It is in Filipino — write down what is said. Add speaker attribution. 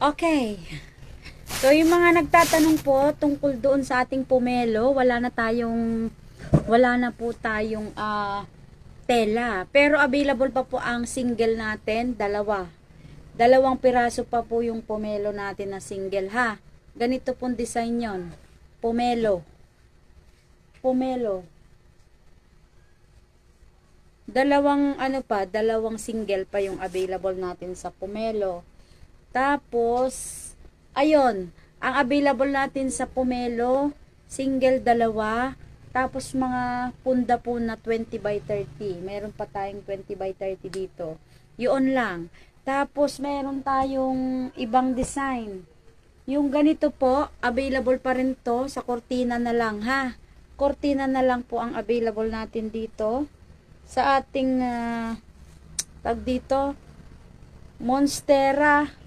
Speaker 1: Okay. So, yung mga nagtatanong po tungkol doon sa ating pomelo, wala na po tayong tela. Pero available pa po ang single natin, dalawang piraso pa po yung pomelo natin na single ha. Ganito pong design yon. Pomelo. Dalawang single pa yung available natin sa pomelo. Tapos, ayun, ang available natin sa pomelo, single dalawa, tapos mga punda po na 20 by 30. Meron pa tayong 20 by 30 dito. Yun lang. Tapos, meron tayong ibang design. Yung ganito po, available pa rin to sa cortina na lang ha. Cortina na lang po ang available natin dito sa ating tag dito Monstera